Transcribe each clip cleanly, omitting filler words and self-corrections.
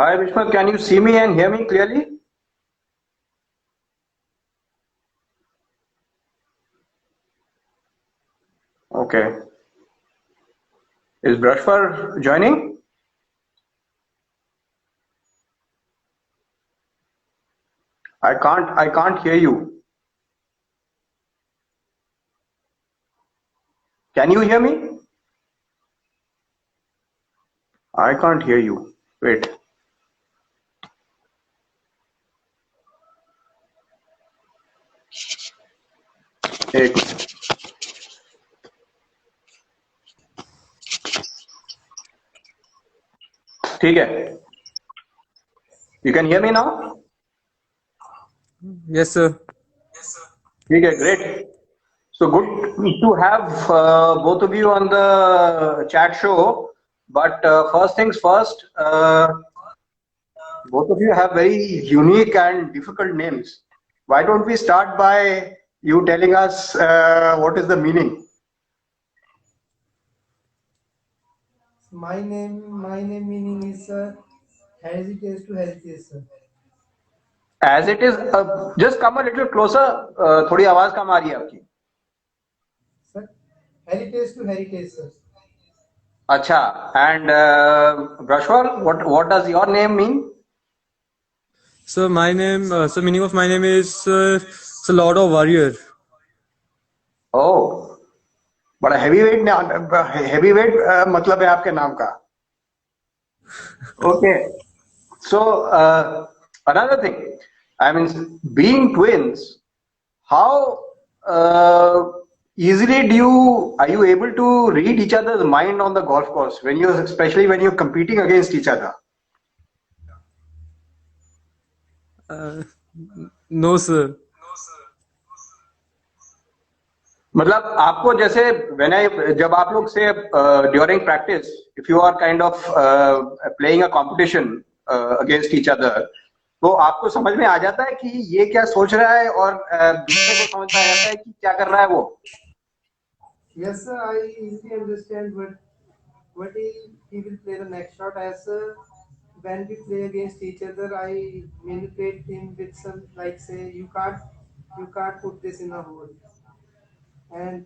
Hi Vishnu, can you see me and hear me clearly? Okay. Is Brashfar joining? I can't hear you. Can you hear me? I can't hear you. Wait. एक minute. ठीक है. You can hear me now? Yes, sir. ठीक है, great. So good to have both of you on the chat show. But first things first, both of you have very unique and difficult names. Why don't we start by you telling us what is the meaning? My name meaning is heritage to heritage, sir. As it is, just come a little closer. थोड़ी आवाज कम आ रही है आपकी. Sir, heritage to heritage, sir. अच्छा. And Brashwar, what does your name mean? So my name, so meaning of my name is Lord of Warrior. Oh, बड़ा heavyweight heavyweight मतलब है आपके नाम का. Okay. So another thing, I mean, being twins, how easily are you able to read each other's mind on the golf course especially when you're competing against each other? No, sir. मतलब आपको जैसे जब आप लोग से during practice if you are kind of playing a competition against each other, तो आपको समझ में आ जाता है कि ये क्या सोच रहा है और दूसरे को समझ में आ जाता है कि क्या कर रहा है वो. Yes, sir. I easily understand what he will play the next shot. As when we play against each other, I manipulate him with some like say you can't put this in a hole, and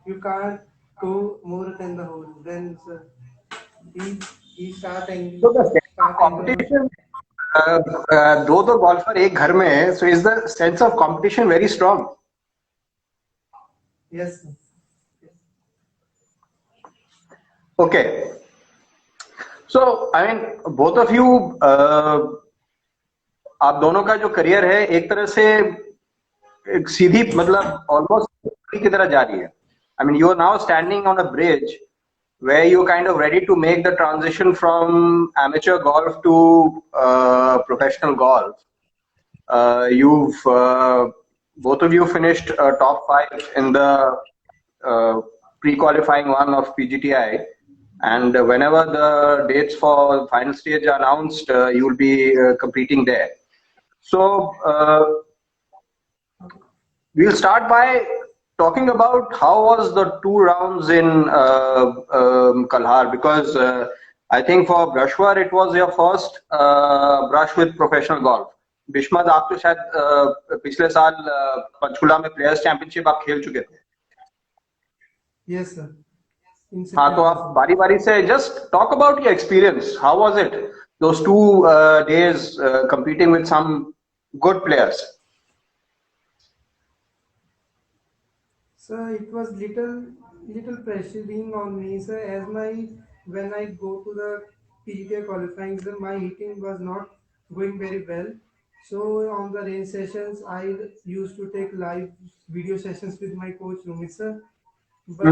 you can't go more than the hole. Then sir, he he start angry, So the sense of start anger. competition, दो golfer एक घर में है, so is the sense of competition very strong? Yes, sir. Okay. So I mean, both of you, आप दोनों का जो career है एक तरह से एक सीधी मतलब ऑलमोस्ट की तरह जा रही है. I mean, you are now standing on a bridge where you're kind of ready to make the transition from amateur golf to professional golf. You've both of you finished top 5 in the pre-qualifying one of PGTI, and whenever the dates for final stage are announced, you will be competing there. So we'll start by talking about how was the 2 rounds in Kalhar, because I think for Brashwar it was your first brush with professional golf. बिश्मत, आप तो शायद पिछले साल पंचकुला में players championship आप खेल चुके थे. Yes, sir. हाँ, तो आप बारी बारी से just talk about your experience. How was it those 2 days competing with some good players? Sir, it was little pressuring on me, sir, as when I go to the PGA qualifying, sir, my hitting was not going very well. So on the range sessions, I used to take live video sessions with my coach Rumit sir, but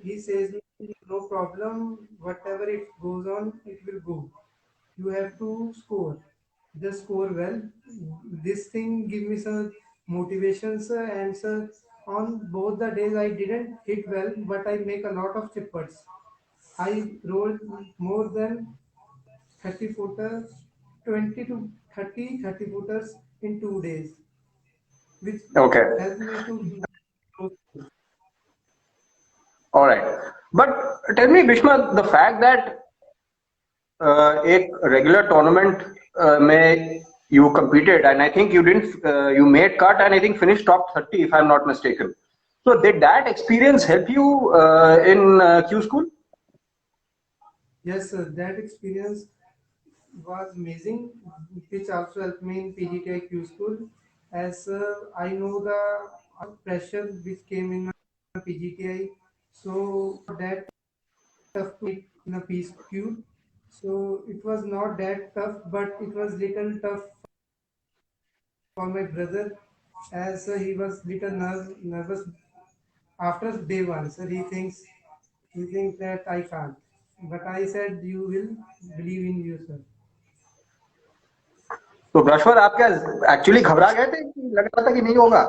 he says me, no problem, whatever it goes on, it will go. You have to score, just score well. This thing give me some motivation, sir, and sir, on both the days I didn't hit well, but I make a lot of chip putts. I rolled more than 30 footers, 20 to 30 footers in 2 days, which Okay. helped me to All right. But tell me, Bhishma, the fact that एक regular tournament में you competed and I think you didn't you made cut and I think finished top 30 if I'm not mistaken. So did that experience help you in Q School? Yes, sir. That experience was amazing, which also helped me in PGTI Q School, as I know the pressure which came in PGTI. So that tough to make in a PQ. So it was not that tough, but it was little tough for my brother, as he was little nervous after day one. So he thinks that I can't, but I said you will believe in you, sir. तो ब्रशवर आप क्या actually घबरा गए थे कि लग रहा था कि नहीं होगा?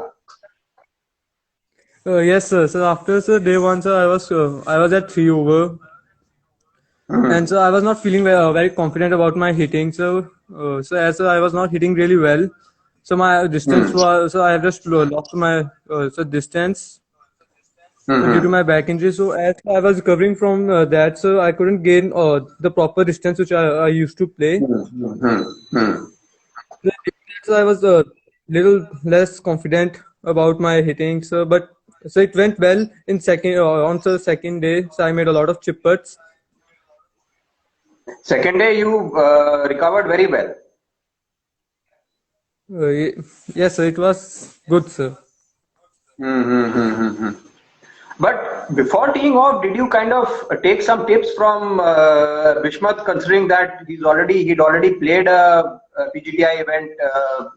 Yes, sir. So after sir, day one, sir, I was at 3 over, and so I was not feeling very confident about my hitting. So I was not hitting really well. So my distance was so I have just lost my distance due to my back injury. So as I was recovering from that, so I couldn't gain the proper distance which I used to play. So I was a little less confident about my hitting. So it went well in second on the second day. So I made a lot of chip putts. Second day you recovered very well. Yes, sir, it was good, sir. But before teeing off, did you kind of take some tips from Bishmat, considering that he'd already played a PGTI event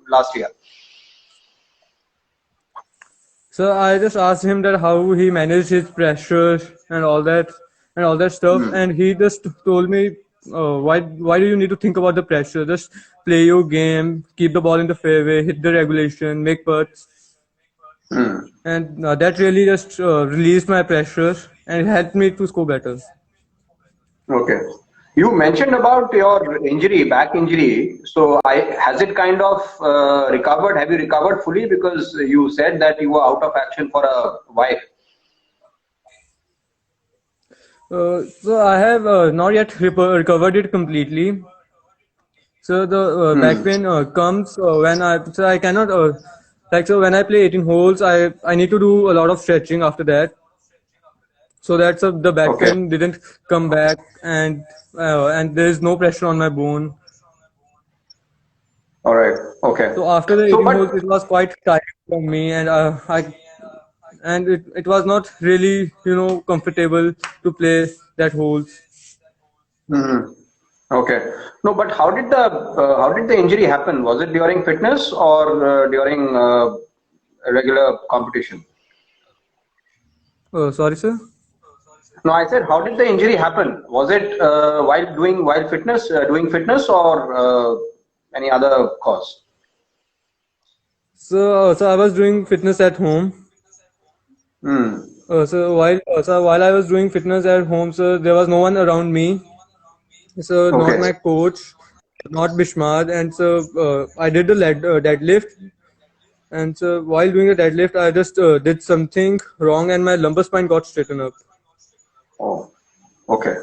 last year? So I just asked him that how he managed his pressure and all that stuff, and he just told me, why do you need to think about the pressure? Just play your game, keep the ball in the fairway, hit the regulation, make putts, and that really just released my pressure and helped me to score better. Okay. You mentioned about your injury, back injury. So has it kind of recovered? Have you recovered fully? Because you said that you were out of action for a while. So I have not yet recovered it completely. So the back pain comes when I cannot when I play 18 holes, I need to do a lot of stretching after that, so that the back Okay. pain didn't come back, and there is no pressure on my bone. All right. Okay. So after the So, 18 holes, but it was quite tiring for me, and it was not really comfortable to play that holes. okay. No, but how did the injury happen? Was it during fitness or during a regular competition? Sorry, sir. No, I said, how did the injury happen? Was it doing fitness, or any other cause? So I was doing fitness at home. While I was doing fitness at home, so there was no one around me. So not Okay. my coach, not Bishmad, and so I did the deadlift. And so while doing the deadlift, I just did something wrong, and my lumbar spine got straightened up. Oh, okay.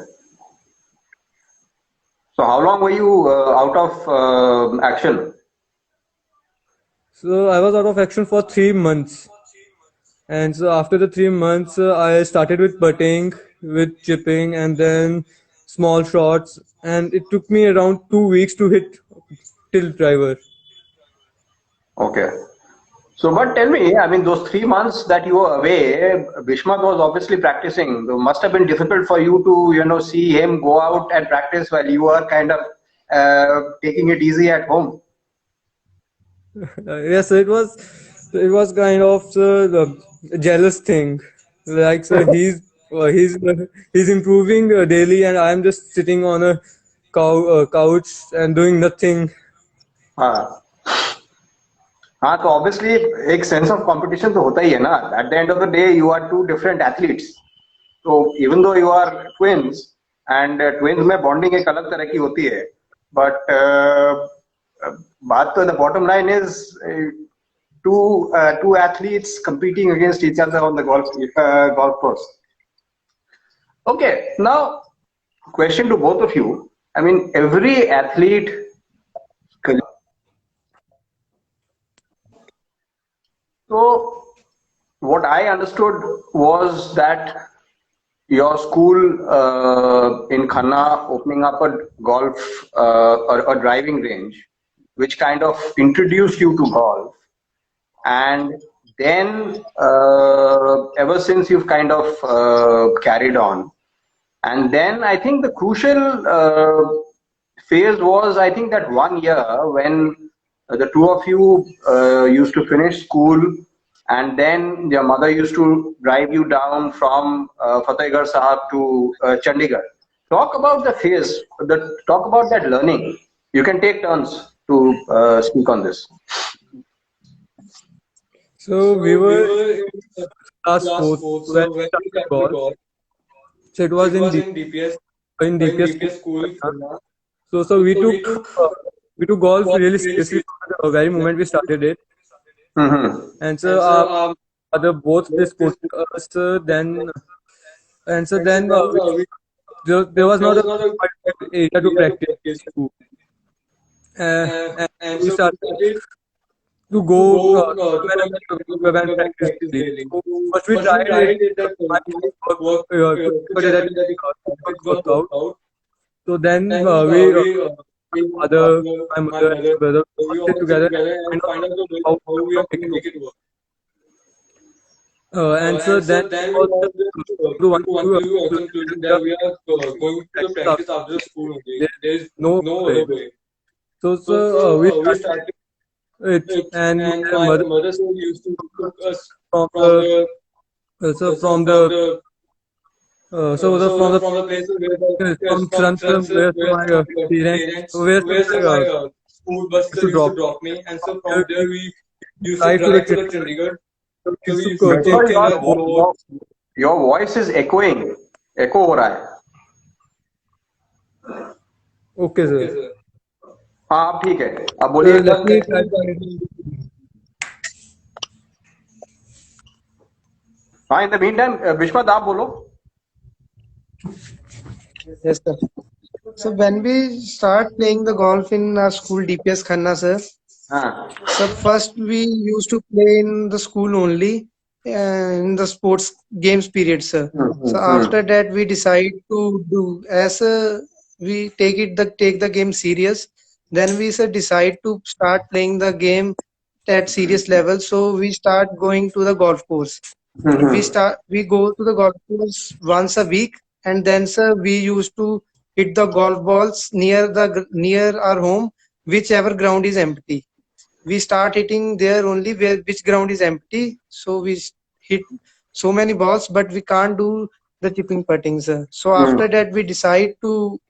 So how long were you out of action? So I was out of action for 3 months. And so after the 3 months, I started with putting, with chipping, and then small shots. And it took me around 2 weeks to hit tilt driver. Okay. So, but tell me, I mean, those 3 months that you were away, Bishmat was obviously practicing. It must have been difficult for you to, see him go out and practice while you were kind of taking it easy at home. Yes, it was kind of the jealous thing. Like so he's improving daily, and I'm just sitting on a couch and doing nothing. हाँ हाँ तो obviously एक sense of competition तो होता ही है ना. At the end of the day you are two different athletes. तो even though you are twins, and twins में बॉन्डिंग एक अलग तरह की होती है, बट बात तो the bottom line is two athletes competing against each other on the golf course. Okay, now question to both of you. I mean, every athlete. So, what I understood was that your school in Khanna opening up a golf or a driving range, which kind of introduced you to golf, and then ever since you've kind of carried on. And then I think the crucial phase was, I think, that 1 year when the two of you used to finish school, and then your mother used to drive you down from Fatehgarh Sahib to Chandigarh. Talk about the phase, talk about that learning. You can take turns to speak on this. So we were in class fourth when we started golf. So it was in DPS school. So we took golf really seriously from the very moment we started it. Mm-hmm. And so our mother both play sports with us. Then there was not a area to practice in school. And we started to go when practice daily. So first we tried it, but my worked out. So then my mother and my brother all sit together and find out how we are going to make it work. And so then to one conclusion that we are going to the practice after the school only. There is no other way. So we started it, and my mother used to cook us from the from the places where from where my parents where my school bus used to drop me, and so from there we used to drive to the Chandigarh. So we used to take care of your voice is echoing. Echo हो रहा है. Okay, sir. हाँ अब ठीक है. अब बोलिए. हाँ, in the meantime, Bishmat आप बोलो. Yes, sir. So when we start playing the golf in our school DPS Khanna, sir. So first we used to play in the school only in the sports games period, sir. So after that we decide to do as we take the game serious. Then we decide to start playing the game at serious level. So we start going to the golf course. We go to the golf course once a week, and then sir we used to hit the golf balls near our home, whichever ground is empty. We start hitting there only which ground is empty. So we hit so many balls, but we can't do the chipping putting, sir. So after that we decide to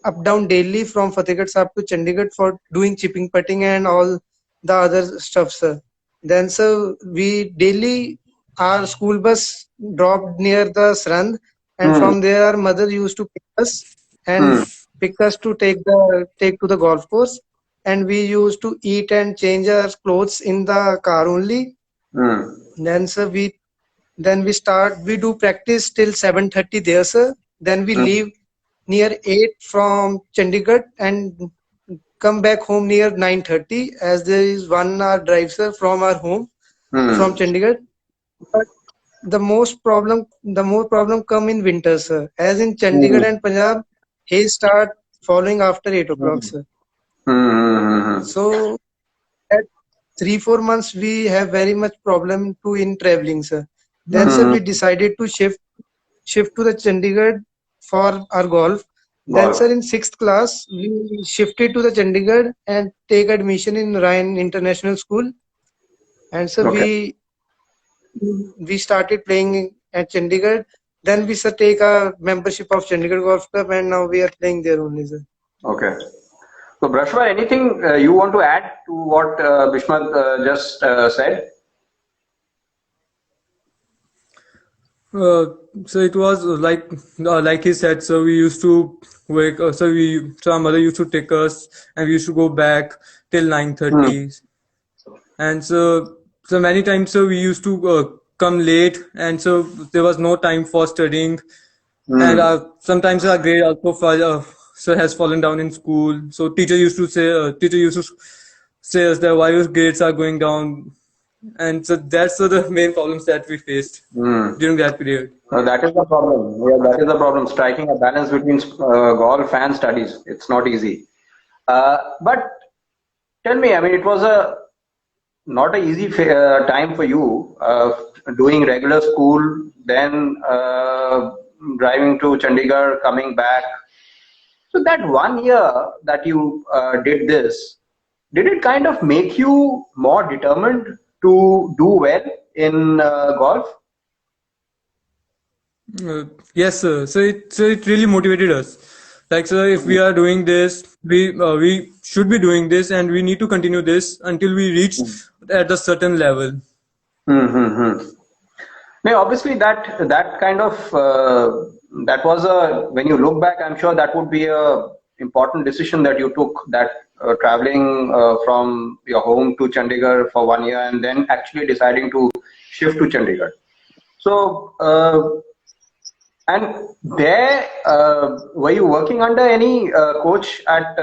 up down daily from Fatehgarh Sahib to Chandigarh for doing chipping putting and all the other stuff, sir. Then sir we daily our school bus dropped near the Srand, and from there our mother used to pick us to take to the golf course, and we used to eat and change our clothes in the car only. Then sir we do practice till 7:30 there, sir. Then we leave near 8 from Chandigarh and come back home near 9:30, as there is 1 hour drive, sir, from our home from Chandigarh. But the more problem come in winter, sir. As in Chandigarh and Punjab, haze start falling after 8 o'clock, sir. So at 3-4 months we have very much problem in traveling, sir. Then sir we decided to shift to the Chandigarh for our golf. Then sir in 6th class we shifted to the Chandigarh and take admission in Ryan International School. And sir we started playing at Chandigarh. Then we take a membership of Chandigarh Golf Club, and now we are playing there only, sir. Okay. So Brashwar, anything you want to add to what Bishmat just said? So it was like he said. So we used to wake. So our mother used to take us, and we used to go back till 9:30. And so many times, so we used to come late, and so there was no time for studying. And sometimes our grade also so has fallen down in school. So teacher used to say us that why your grades are going down, and so that's the main problems that we faced Hmm. during that period. That is the problem. Yeah, that is the problem. Striking a balance between golf and studies. It's not easy. But tell me, I mean, it was a not a easy time for you, doing regular school, then driving to Chandigarh, coming back. So that 1 year that you did this, did it kind of make you more determined to do well in golf? Yes, sir. So it really motivated us. Like, sir, if we are doing this, we should be doing this, and we need to continue this until we reach at a certain level. Mm-hmm. No, obviously that kind of that was a when you look back, I'm sure that would be a important decision that you took. That traveling from your home to Chandigarh for 1 year and then actually deciding to shift to Chandigarh. So and there were you working under any coach at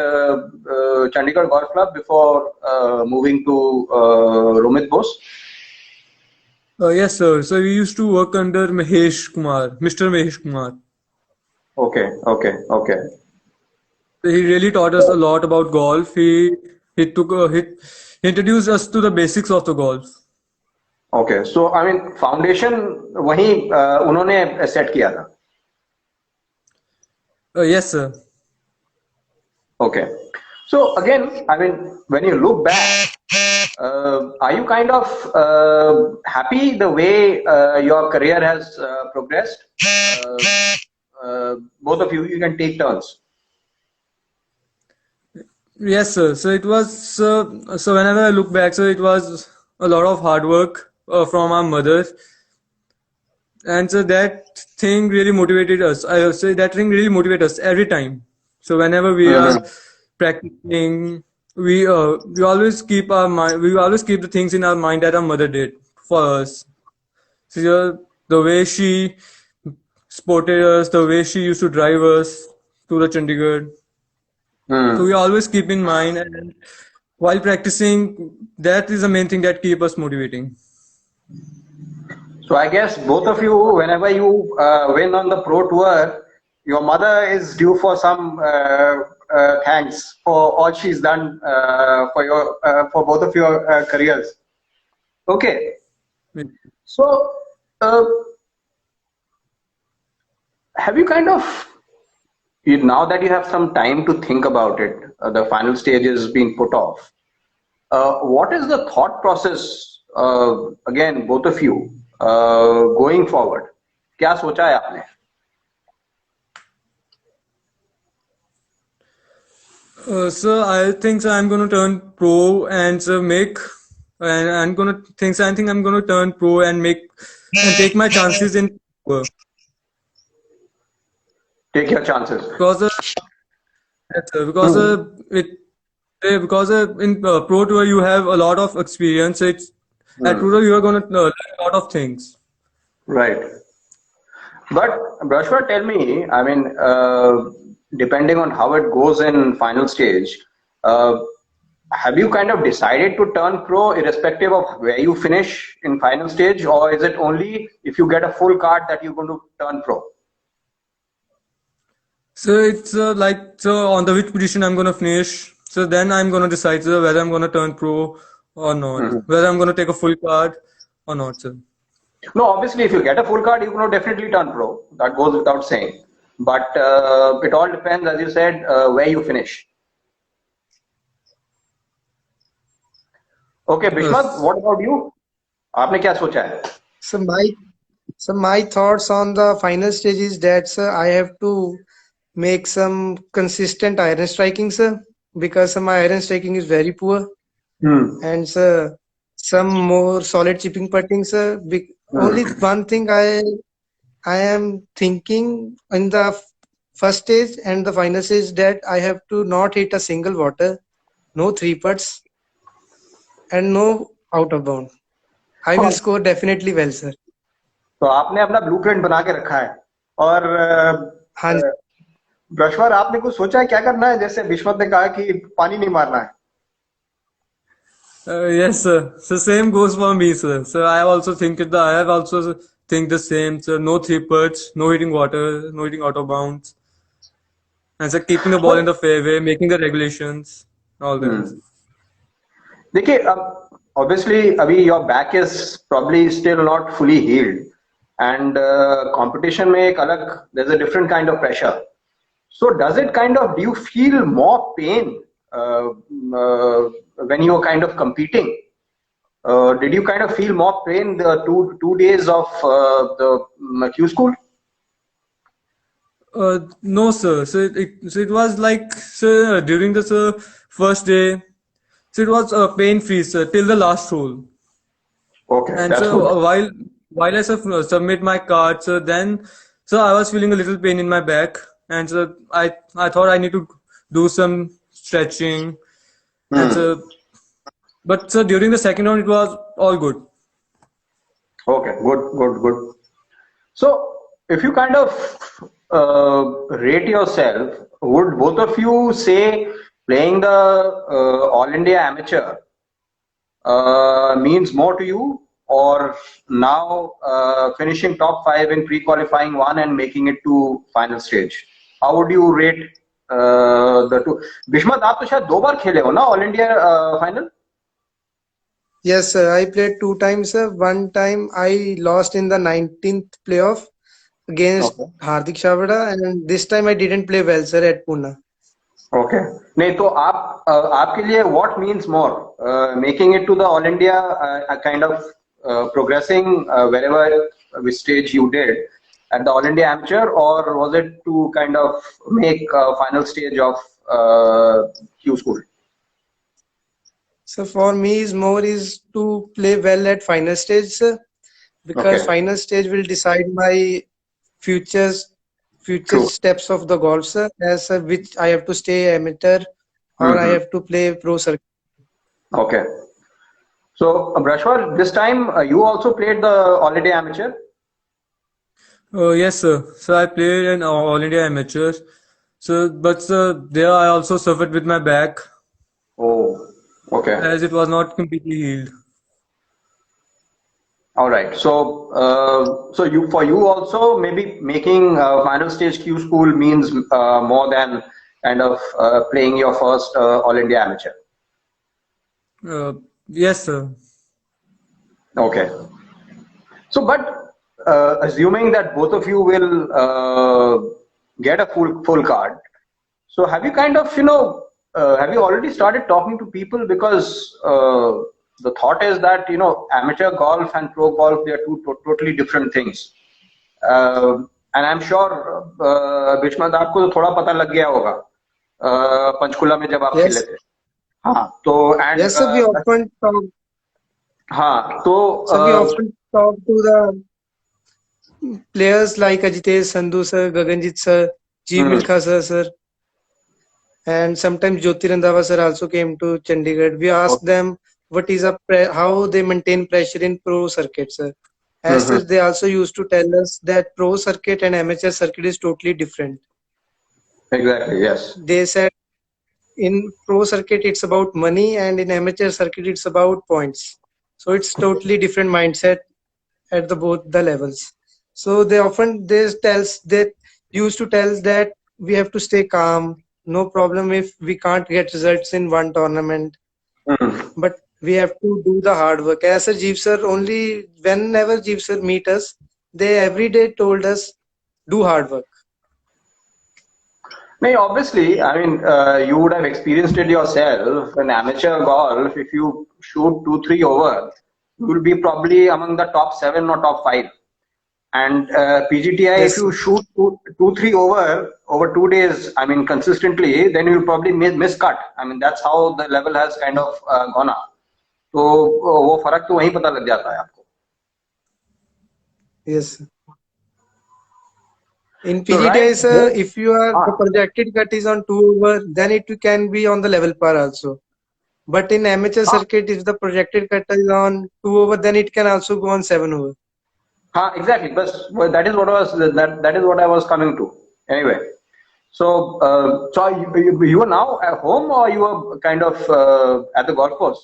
Chandigarh Golf Club before moving to Romit Bose? Yes, sir. So we used to work under Mahesh Kumar, Mr. Mahesh Kumar. Okay, okay, okay. He really taught us a lot about golf. He took he introduced us to the basics of the golf. Okay, so I mean foundation वही उन्होंने set किया था. Yes, sir. Okay, so again, I mean when you look back, are you kind of happy the way your career has progressed? Both of you can take turns. Yes, sir. So it was so whenever I look back, so it was a lot of hard work from our mother, and so that thing really motivated us. I would say that thing really motivated us every time. So whenever we are practicing, we always keep our mind. We always keep the things in our mind that our mother did for us. So the way she supported us, the way she used to drive us to the Chandigarh. So we always keep in mind, and while practicing, that is the main thing that keep us motivating. So I guess both of you, whenever you win on the pro tour, your mother is due for some thanks for all she's done for your for both of your careers. Okay, so have you kind of now that you have some time to think about it, the final stage is being put off. What is the thought process again, both of you, going forward? क्या सोचा है आपने? So I think so I'm gonna turn pro and so make, and I think I'm gonna turn pro and make and take my chances in Take your chances. because yes, sir, because in pro tour you have a lot of experience. It's at pro tour you are gonna learn a lot of things. Right. But Brashwar, tell me, I mean, depending on how it goes in final stage, have you kind of decided to turn pro irrespective of where you finish in final stage, or is it only if you get a full card that you're going to turn pro? So it's so on the which position I'm gonna finish. So then I'm gonna decide whether I'm gonna turn pro or not, whether I'm gonna take a full card or not, sir. No, obviously, if you get a full card, you're going to definitely turn pro. That goes without saying. But it all depends, as you said, where you finish. Okay, Bishmat, what about you? आपने क्या सोचा है? So my thoughts on the final stage is that, sir, I have to make some consistent iron striking, sir, because my iron striking is very poor, and sir, some more solid chipping putting, sir. Only one thing I am thinking in the first stage and the final stage that I have to not hit a single water, no three putts, and no out of bound. I will score definitely well, sir. तो आपने अपना blueprint बना के रखा है और हाँ ब्रशवर, आपने कुछ सोचा है क्या करना है? जैसे विश्वत ने कहा कि पानी नहीं मारना है. Yes, sir. So same goes for me, sir. So I have also I have also think the same. So no three putts, no hitting water, no hitting out of bounds, and so keeping the ball in But the fairway, making the regulations, all that. hmm. देखिए, अब obviously अभी your back is probably still not fully healed, and competition में एक अलग, there's a different kind of pressure. So does it kind of, do you feel more pain uh, uh, when you're kind of competing? Did you kind of feel more pain the two days of the Q school? No, sir. So it was like, sir, during the sir, first day, so it was pain free, sir, till the last hole. Okay, And that's so good. while I submit my card, so then so I was feeling a little pain in my back, and so I thought I need to do some stretching, and Hmm. so but so during the second round it was all good. Okay, good, good, good. So, if you kind of rate yourself, would both of you say playing the All India Amateur means more to you, or now finishing top five in pre-qualifying one and making it to final stage? How would you rate the two? Bishmat, आप तो शायद 2 बार खेले हो ना all India final? Yes, sir. I played 2 times, sir. One time I lost in the 19th playoff against Okay. Hardik Shavada, and this time I didn't play well, sir, at Pune. Okay. नहीं तो आप आपके लिए what means more, making it to the all India, kind of progressing wherever which stage you did at the all India amateur, or was it to kind of make final stage of Q school? So for me, is to play well at final stage, sir, because Okay, final stage will decide my futures future true. steps of the golf, sir, as which I have to stay amateur or I Mm-hmm. have to play pro circuit. Okay. So Brashwar, this time you also played the all India amateur. Yes, sir. So I played in All India Amateurs. So but there I also suffered with my back Oh, okay. as it was not completely healed. All right. So, so you, for you also, maybe making final stage Q school means more than kind of playing your first All India amateur. Yes, sir. Okay. So, but assuming that both of you will get a full card, so have you kind of, have you already started talking to people? Because the thought is that, amateur golf and pro golf, they are two totally different things. And I'm sure बिश्मत आपको तो थोड़ा पता लग गया होगा पंचकुला में जब आप खेले Yes, थे. हाँ तो एंड yes, sir. हाँ तो We often talk to the players like Ajitesh Sandhu, sir, Gaganjit, sir, Jeev hmm, Milkha, sir, and sometimes Jyoti Randhawa, sir, also came to Chandigarh. We asked them what is how they maintain pressure in pro circuit, sir. As hmm, such, they also used to tell us that pro circuit and amateur circuit is totally different. exactly, yes. They said in pro circuit it's about money, and in amateur circuit it's about points. So it's totally different mindset at the both the levels. So they used to tell that we have to stay calm. No problem if we can't get results in one tournament, hmm. but we have to do the hard work. As a Jeev sir, only whenever Jeev sir meet us, they every day told us do hard work. No, obviously, I mean, you would have experienced it yourself. In amateur golf, if you shoot 2-3 over, you will be probably among the top 7 or top 5. And PGTI, if Yes, you shoot 2-3 over 2 days, I mean, consistently, then you'll probably miss cut. I mean, that's how the level has kind of gone up. तो वो फर्क तो वहीं पता लग जाता है आपको. yes. In So PGTI, right. sir, if you are the हाँ, projected cut is on 2 over, then it can be on the level par also. But in amateur हाँ, circuit, if the projected cut is on 2 over, then it can also go on 7 over. हाँ, exactly. But that is what I was coming to. Anyway. So you are now at home, or you are kind of at the golf course?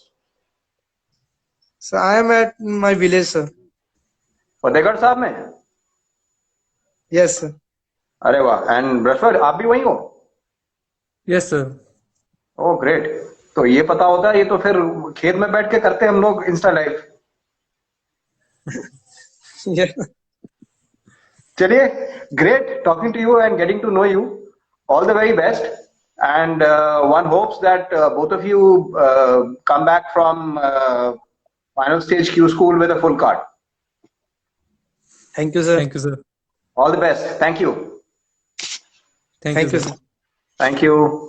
So I am at my village, sir. Fatehgarh Sahib में? Yes, sir. अरे वाह. And Brihaspati आप भी वहीं हो? Yes, sir. Oh great. तो ये पता होता है, ये तो फिर खेत में बैठ के करते हैं हम लोग इंस्टा लाइव. Yeah. चलिए, great talking to you and getting to know you. All the very best. And one hopes that both of you come back from final stage Q school with a full card. Thank you, sir. Thank you, sir. All the best. Thank you. Thank Thank you, you, sir. sir. Thank you.